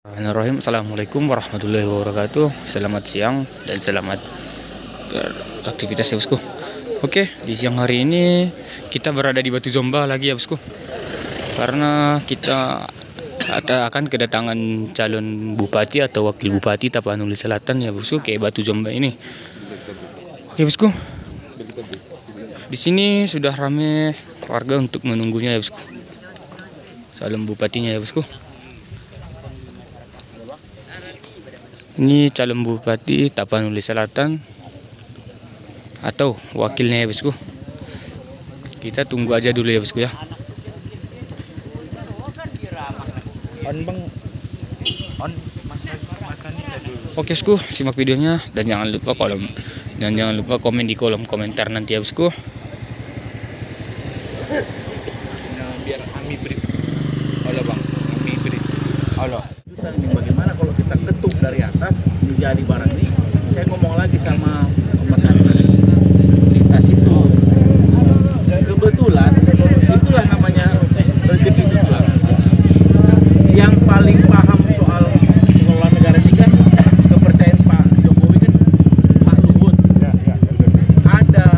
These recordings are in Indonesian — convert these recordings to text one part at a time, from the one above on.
Bismillahirrahmanirrahim. Assalamualaikum warahmatullahi wabarakatuh. Selamat siang dan selamat beraktivitas ya bosku. Oke, di siang hari ini kita berada di Batu Zomba lagi ya bosku. Karena kita akan kedatangan calon bupati atau wakil bupati Tapanuli Selatan ya bosku ke Batu Zomba ini. Oke bosku. Di sini sudah ramai warga untuk menunggunya ya bosku. Calon bupatinya ya bosku. Ini calon bupati Tapanuli Selatan atau wakilnya ya bosku. Kita tunggu aja dulu ya bosku ya. Oke bosku, simak videonya dan jangan lupa komen di kolom komentar nanti ya bosku. Biar kami beri. Halo bang, kami beri. Halo. Bagaimana kalau kita ketuk dari atas menjadi barang ini? Saya ngomong lagi sama pemerintah lintas itu. Kebetulan itulah namanya rezeki itu lah. Yang paling paham soal pengelola negara ini kan kepercayaan Pak Jokowi kan Pak Luhut. Ada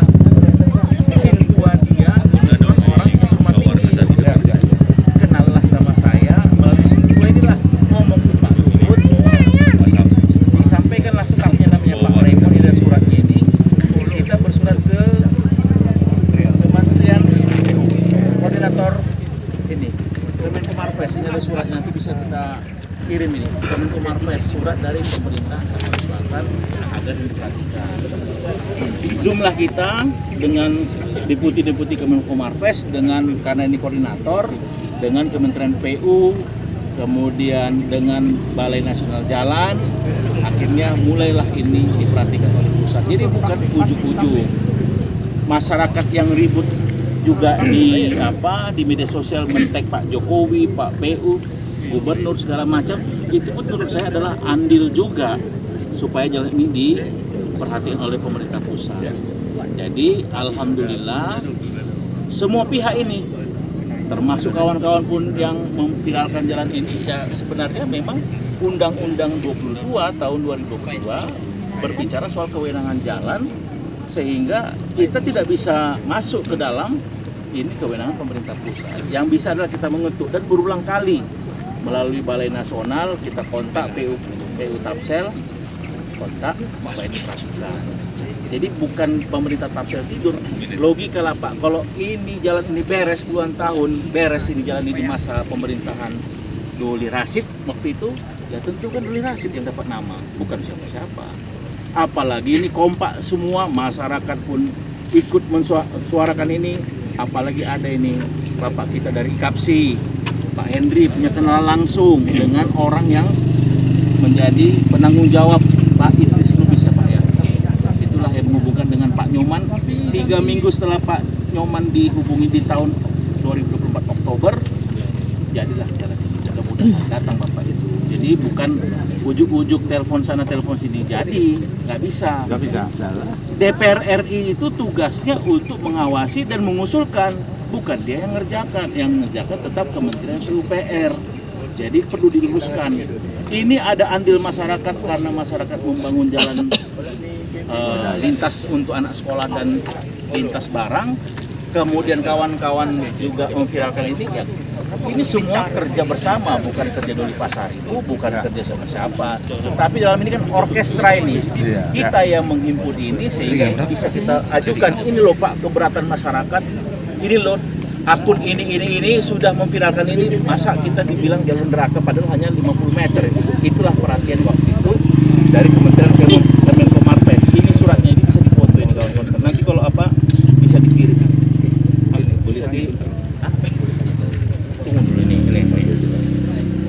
mesin buat dia dan orang sempat tinggi. Kenallah sama saya melalui semua inilah ngomong ke Pak Luhut, disampaikanlah stafnya namanya Pak Raymond dan suratnya ini kita bersurat ke Kementerian Koordinator ini Kemenkomarves. Ini ada suratnya, nanti bisa kita kirim ini Kemenkomarves, surat dari pemerintah Tapanuli Selatan agar diperhatikan. Zoomlah kita dengan deputi Kemenkomarves dengan karena ini koordinator dengan Kementerian PU, kemudian dengan Balai Nasional Jalan, akhirnya mulailah ini diperhatikan oleh pusat. Jadi bukan ujuk-ujuk masyarakat yang ribut juga di media sosial mentek Pak Jokowi, Pak PU, gubernur segala macam, itu pun menurut saya adalah andil juga supaya jalan ini diperhatikan oleh pemerintah pusat. Jadi alhamdulillah semua pihak ini termasuk kawan-kawan pun yang memviralkan jalan ini ya sebenarnya memang Undang-Undang 22 tahun 2022 berbicara soal kewenangan jalan sehingga kita tidak bisa masuk ke dalam ini kewenangan pemerintah pusat. Yang bisa adalah kita mengetuk dan berulang kali melalui Balai Nasional kita kontak PU Tapsel, kontak Bapak Infrastruktur. Jadi bukan pemerintah Tapsel tidur. Logika lah Pak, kalau ini jalan ini beres puluhan tahun, beres ini jalan ini di masa pemerintahan Doli Rasid waktu itu, ya tentu kan Doli Rasid yang dapat nama, bukan siapa-siapa. Apalagi ini kompak semua, masyarakat pun ikut mensuarakan ini, apalagi ada ini Bapak kita dari IKAPSI, Pak Hendri punya kenalan langsung dengan orang yang menjadi penanggung jawab Pak Idris Lubis ya Pak ya. Itulah yang menghubungkan dengan Pak Nyoman. 3 minggu setelah Pak Nyoman dihubungi di tahun 2024 Oktober, jadilah jalan ini. Mudah-mudahan datang Bapak itu. Jadi bukan ujuk-ujuk telepon sana telepon sini. Jadi nggak bisa. DPR RI itu tugasnya untuk mengawasi dan mengusulkan, bukan dia yang ngerjakan. Yang ngerjakan tetap Kementerian PUPR. Jadi perlu diluruskan. Ini ada andil masyarakat karena masyarakat membangun jalan lintas untuk anak sekolah dan lintas barang. Kemudian kawan-kawan juga memviralkan ini ya. Ini semua kerja bersama, bukan kerja Doli Pasar itu, bukan kerja sama siapa. Tapi dalam ini kan orkestra ini, kita yang menghimpun ini sehingga bisa kita ajukan. Ini loh Pak, keberatan masyarakat. Ini loh akun ini sudah memviralkan ini. Masa kita dibilang jalan neraka padahal hanya 50 meter. Itulah perhatian waktu itu dari Kementerian Kemenkomarves. Ini suratnya ini bisa difoto ini kawan-kawan. Nanti kalau apa bisa dikirim. Bisa di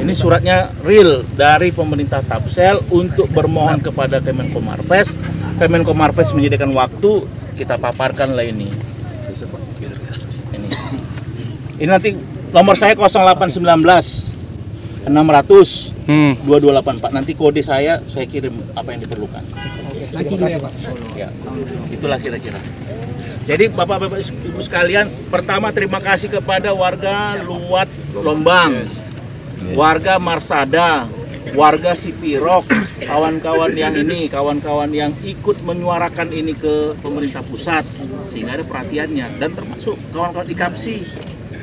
Ini suratnya real dari pemerintah Tapsel untuk bermohon kepada Kemenkomarves. Kemenkomarves menyediakan waktu, kita paparkan lah ini. Ini nanti nomor saya 0819 600 228 Pak. Nanti kode saya kirim apa yang diperlukan. Ya, itulah kira-kira. Jadi Bapak-Bapak Ibu sekalian, pertama terima kasih kepada warga Luwat Lombang, warga Marsada, warga Sipirok, kawan-kawan yang ini, kawan-kawan yang ikut menyuarakan ini ke pemerintah pusat sehingga ada perhatiannya, dan termasuk kawan-kawan di KAPSI.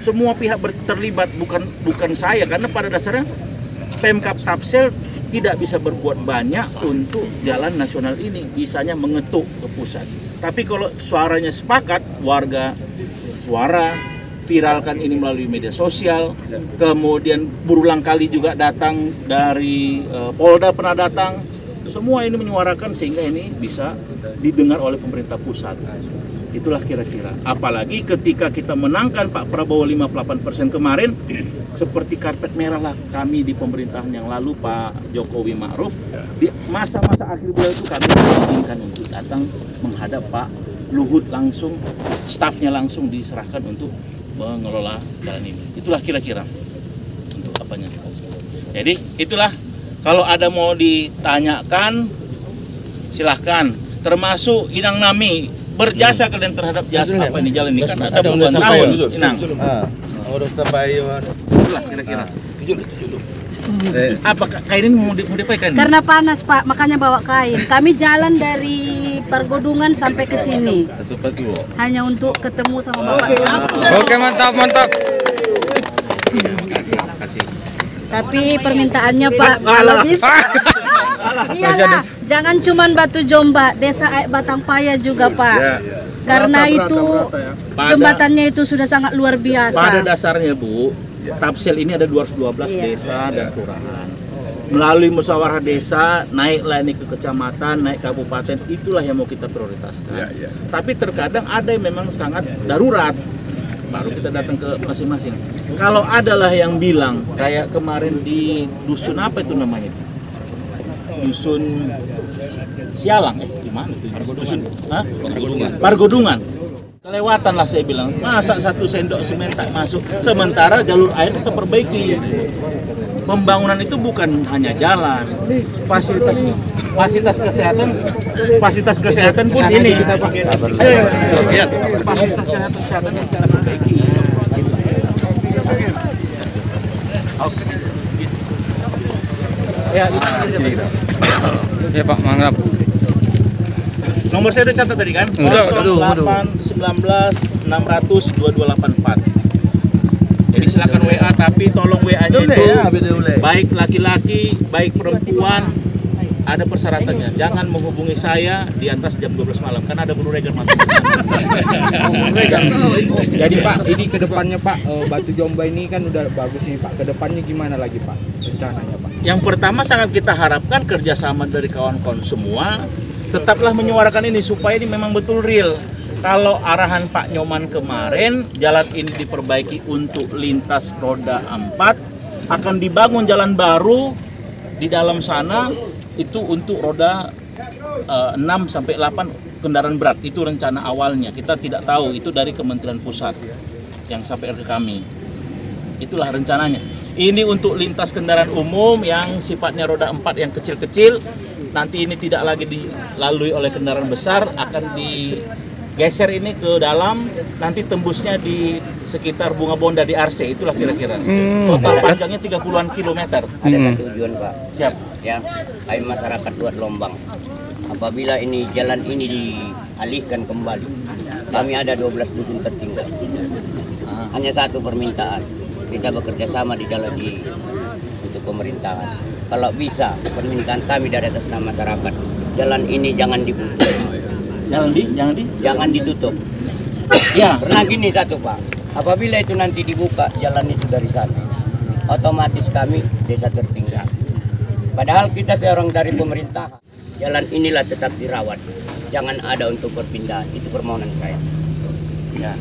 Semua pihak terlibat, bukan saya, karena pada dasarnya Pemkab Tapsel tidak bisa berbuat banyak untuk jalan nasional ini, bisanya mengetuk ke pusat. Tapi kalau suaranya sepakat, warga suara, viralkan ini melalui media sosial, kemudian berulang kali juga datang dari Polda pernah datang, semua ini menyuarakan sehingga ini bisa didengar oleh pemerintah pusat. Itulah kira-kira. Apalagi ketika kita menangkan Pak Prabowo 58% kemarin, seperti karpet merah lah kami di pemerintahan yang lalu Pak Jokowi Ma'ruf. Di masa-masa akhir beliau itu kami diizinkan untuk datang menghadap Pak Luhut langsung, stafnya langsung diserahkan untuk mengelola jalan ini. Itulah kira-kira untuk apanya. Jadi itulah, kalau ada mau ditanyakan silahkan, termasuk Inang Nami berjasa kalian terhadap jasa apa ini jalan ini, kan ada puluhan tahun Inang. Udah sampai Itulah kira-kira. Apa kain ini mau dipakai? Karena panas Pak, makanya bawa kain. Kami jalan dari Pergodungan sampai ke sini hanya untuk ketemu sama Bapak. Oke, mantap, mantap. Makasih. Tapi permintaannya Pak, kalau bisa iyalah, jangan cuman Batu Jomba, Desa Aik Batangpaya juga Pak. Karena itu jembatannya itu sudah sangat luar biasa. Pada dasarnya Bu, Tapsel ini ada 212 desa dan kelurahan. Melalui musyawarah desa, naiklah ini ke kecamatan, naik kabupaten, itulah yang mau kita prioritaskan. Tapi terkadang ada yang memang sangat darurat, baru kita datang ke masing-masing. Kalau adalah yang bilang, kayak kemarin di dusun apa itu namanya? Dusun Sialang, di mana itu? Dusun, Pargodungan. Kelewatan lah saya bilang, masa 1 sendok semen tak masuk, sementara jalur air kita perbaiki. Pembangunan itu bukan hanya jalan, fasilitas kesehatan pun ini kita pakai. Fasilitas kesehatan yang kita perbaiki. Oke. Ya Pak, mantap. Nomor saya udah catat tadi kan? 0819 600 2284. Jadi silakan WA, tapi tolong WA-nya itu baik laki-laki, baik perempuan, ada persyaratannya. Jangan menghubungi saya di atas jam 12 malam, karena ada buruh regan mati. Jadi Pak, ini ke depannya Pak, Batu Jomba ini kan udah bagus nih Pak. Ke depannya gimana lagi Pak rencananya Pak? Yang pertama sangat kita harapkan kerjasama dari kawan-kawan semua, tetaplah menyuarakan ini supaya ini memang betul real. Kalau arahan Pak Nyoman kemarin, jalan ini diperbaiki untuk lintas roda 4, akan dibangun jalan baru di dalam sana itu untuk roda 6 sampai 8 kendaraan berat. Itu rencana awalnya. Kita tidak tahu, itu dari Kementerian Pusat yang sampai ke kami. Itulah rencananya. Ini untuk lintas kendaraan umum yang sifatnya roda 4 yang kecil-kecil. Nanti ini tidak lagi dilalui oleh kendaraan besar, akan digeser ini ke dalam, nanti tembusnya di sekitar Bunga Bonda di Arse. Itulah kira-kira. Total panjangnya 30-an kilometer. Ada satu tujuan Pak. Siap. Ya, ayo masyarakat buat lombang. Apabila ini jalan ini dialihkan kembali, kami ada 12 dusun tertinggal. Hanya satu permintaan, kita bekerja sama di jalan untuk pemerintahan. Kalau bisa, permintaan kami dari atas nama masyarakat, jalan ini jangan diputus. Jangan ditutup. Ya, Karena gini satu Pak, apabila itu nanti dibuka jalan itu dari sana, otomatis kami desa tertinggal. Padahal kita seorang dari pemerintah, jalan inilah tetap dirawat. Jangan ada untuk perpindahan, itu permohonan saya. Ya.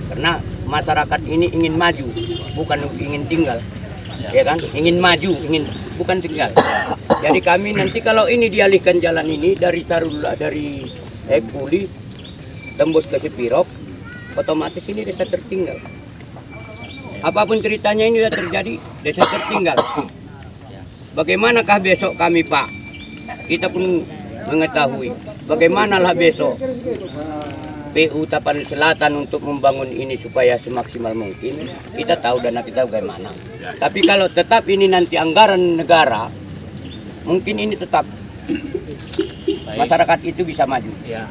Karena masyarakat ini ingin maju, bukan ingin tinggal. Ya kan? Ingin maju, bukan tinggal. Jadi kami nanti kalau ini dialihkan jalan ini dari Tarula, dari Ekuli, tembus ke Sipirok, otomatis ini desa tertinggal. Apapun ceritanya ini sudah terjadi, desa tertinggal. Bagaimanakah besok kami Pak? Kita pun mengetahui. Bagaimanalah besok PU Tapan Selatan untuk membangun ini supaya semaksimal mungkin. Kita tahu dana kita bagaimana. Tapi kalau tetap ini nanti anggaran negara mungkin ini tetap masyarakat itu bisa maju. Ya.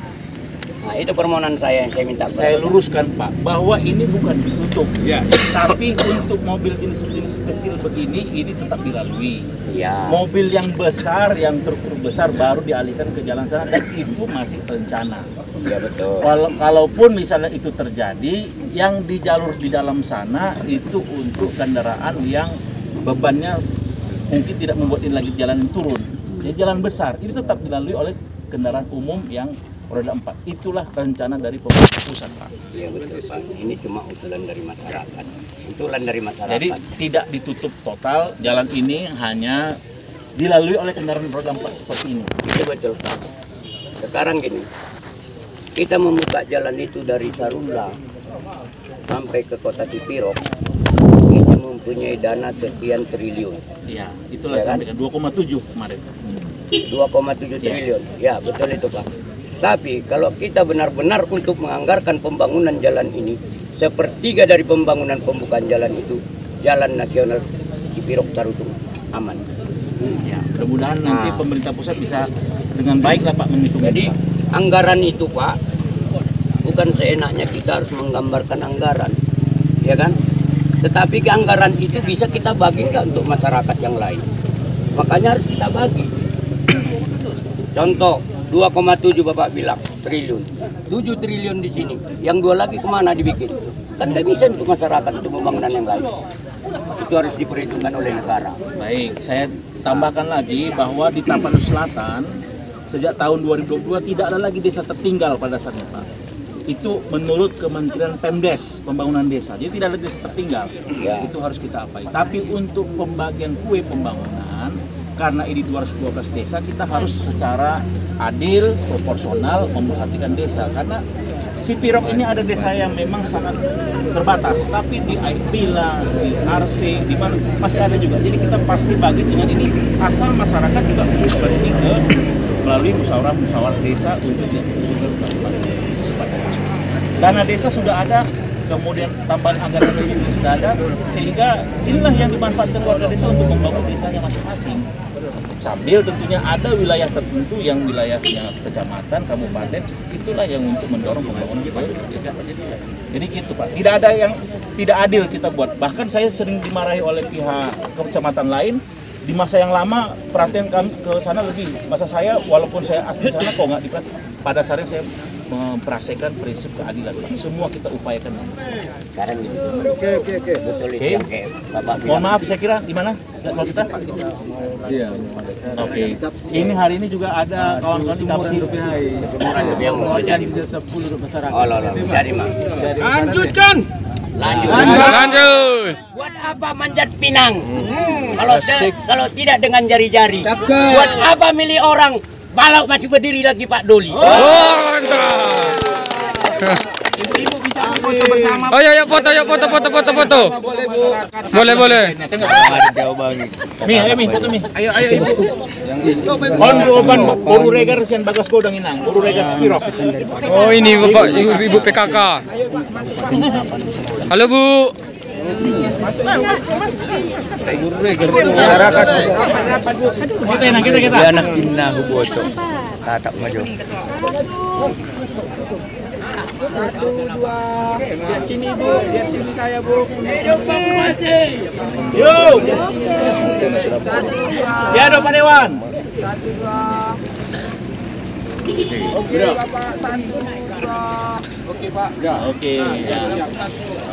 Nah, itu permohonan saya yang saya minta. Saya luruskan Pak, bahwa ini bukan ditutup, tapi untuk mobil jenis kecil begini ini tetap dilalui. Ya. Mobil yang besar, yang truk-truk besar baru dialihkan ke jalan sana dan itu masih rencana. Ya betul. Kalaupun misalnya itu terjadi, yang di jalur di dalam sana itu untuk kendaraan yang bebannya mungkin tidak membuat ini lagi jalan turun. Jadi jalan besar ini tetap dilalui oleh kendaraan umum yang roda 4. Itulah rencana dari pemerintah pusat, Pak. Iya betul, Pak. Ini cuma usulan dari masyarakat. Usulan dari masyarakat. Jadi tidak ditutup total, jalan ini hanya dilalui oleh kendaraan roda 4 seperti ini. Itu betul, Pak. Sekarang gini, kita membuka jalan itu dari Sarula sampai ke kota Cipirok, kita mempunyai dana sekian triliun. Iya, itulah Ya kan? sampai 2,7 kemarin. 2,7 triliun. Ya, betul itu, Pak. Tapi kalau kita benar-benar untuk menganggarkan pembangunan jalan ini, sepertiga dari pembangunan pembukaan jalan itu, jalan nasional Cipirok Tarutung aman. Ya, mudah-mudahan nanti pemerintah pusat bisa dengan baik lah Pak menghitung. Jadi anggaran itu Pak, bukan seenaknya kita harus menggambarkan anggaran, ya kan? Tetapi anggaran itu bisa kita bagi nggak untuk masyarakat yang lain? Makanya harus kita bagi. Contoh 2,7 Bapak bilang triliun, 7 triliun di sini, yang 2 lagi kemana dibikin? Kan nggak bisa untuk masyarakat untuk pembangunan yang lain. Itu harus diperhitungkan oleh negara. Baik, saya tambahkan lagi bahwa di Tapanuli Selatan sejak tahun 2022 tidak ada lagi desa tertinggal pada saatnya Pak. Itu menurut Kementerian Pemdes, Pembangunan Desa. Jadi tidak ada desa tertinggal. Ya. Itu harus kita apai. Tapi untuk pembagian kue pembangunan, karena ini 212 desa, kita harus secara adil, proporsional memperhatikan desa. Karena Cipirok ini ada desa yang memang sangat terbatas, tapi di Aipila, di RC, di mana masih ada juga. Jadi kita pasti bagi dengan ini, asal masyarakat juga mengusulkan ini melalui musyawarah desa untuk diusulkan ke dana desa sudah ada, kemudian tambahan anggaran desa sudah ada, sehingga inilah yang dimanfaatkan warga desa untuk membangun desanya masing-masing. Sambil tentunya ada wilayah tertentu yang wilayahnya kecamatan, kabupaten, itulah yang untuk mendorong pembangunan desa. Jadi gitu Pak, tidak ada yang tidak adil kita buat. Bahkan saya sering dimarahi oleh pihak kecamatan lain, di masa yang lama perhatian kami ke sana lebih. Masa saya walaupun saya asli sana kok nggak diperhatikan. Pada saatnya saya mempraktekkan prinsip keadilan Pak. Semua kita upayakan. Sekarang gitu. Oke. Betul itu yang kayak Bapak bilang. Mohon maaf saya kira gimana kalau kita? Iya. Oke. Ini hari ini juga ada kawan-kawan di Kapsi. Yang mau jadi. Oh, jadi Mang. Lanjutkan. Lanjut. Buat apa manjat pinang? Kalau tidak dengan jari-jari. Buat apa milih orang? Kalau masih berdiri lagi Pak Doli. Oh, mantap. Ibu-ibu bisa foto bersama. Oh ya foto ya foto. Boleh. Mi foto mi. Ayo ibu. On Roban Boru Regar Sian Bagas Godang Inang, Boru Regar Spirok. Oh ini Bapak Ibu PKK. Halo Bu. Masyarakat Kita. Anak Tina Huboto. Tatak maju. 1, 2. Lihat sini Bu, lihat sini saya Bu. Yuk. Ya do Pak Dewan. 1, 2. Oke Bapak, 1, 2. Oke Pak. Oke.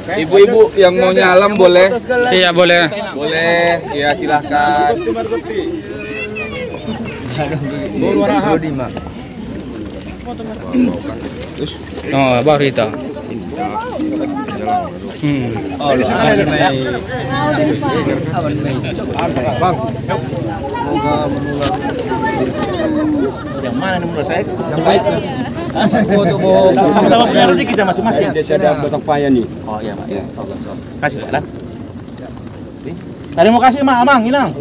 Ibu-ibu yang mau nyalam boleh? Iya boleh. Boleh, ya silahkan. Oh baru itu. Bang, semoga menular. Yang mana nih menurut saya? Sama-sama punya rezeki kita masing-masing. Desa ada batang paya nih. Oh iya Pak. Kasih Pak. Terima kasih Mak Amang Inang.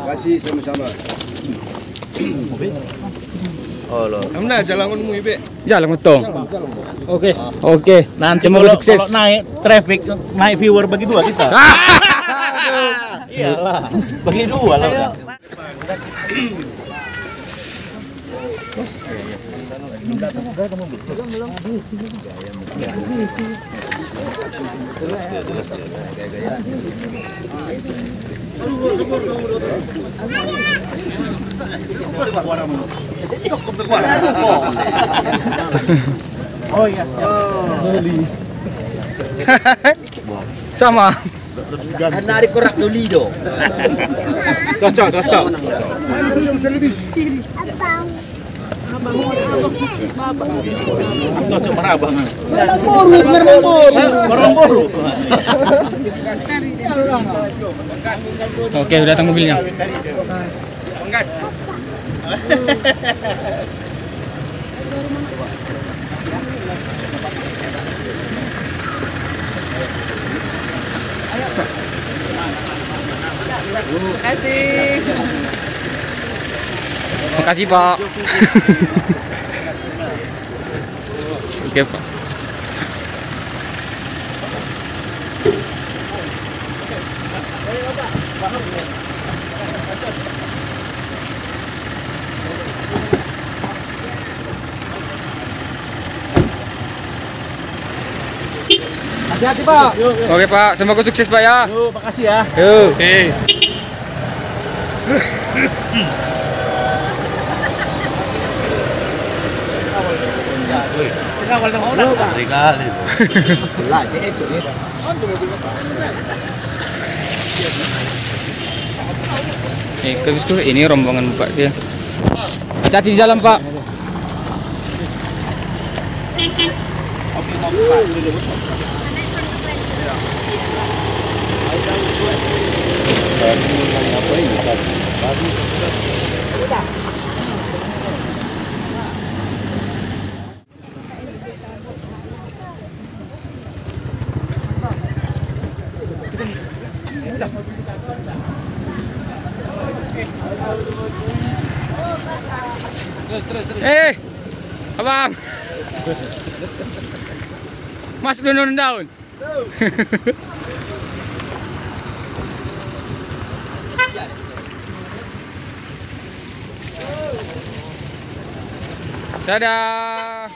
Kasih sama-sama. Oh loh. Amna jalananmu Ibe. Jalan utong. Oke. Nanti semoga kalau sukses. naik traffic, naik viewer bagi dua kita. Iyalah, bagi dua lah. Ayo. Oh iya. Sama. Karena ada korak doli do. Cocok. Cocok mana abang? Merombor. Oke, udah datang mobilnya. Makasih Pak. Oke Pak. Hati-hati Pak. Oke Pak, semoga sukses Pak ya. Yuk, makasih ya. Yuk. Oke. Oke, bosku, ini rombongan Bapak dia. Hati-hati di jalan Pak. Abang. Masuk daun. Dadah.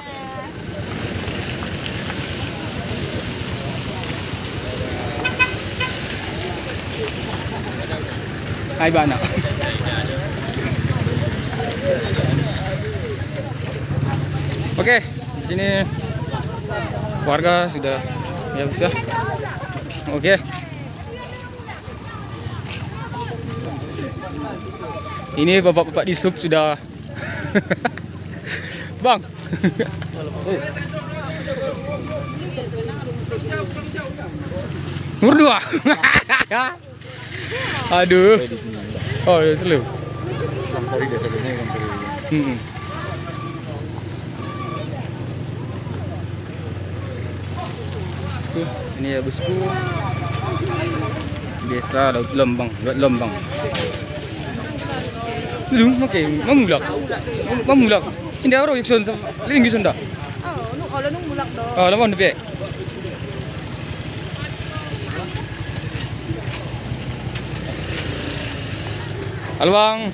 Hai Bana. Oke, di sini warga sudah ya bisa. Oke. Ini bapak-bapak di sub sudah. Bang. Nomor 2. Aduh. Oh, ya selalu. Ini ya bosku. Desa Laut Lombang, Belum, oke, mamulak. Hindi araw yukson sa liling gison da. Nung mulak do. Oh, lamon depe. Halo Bang.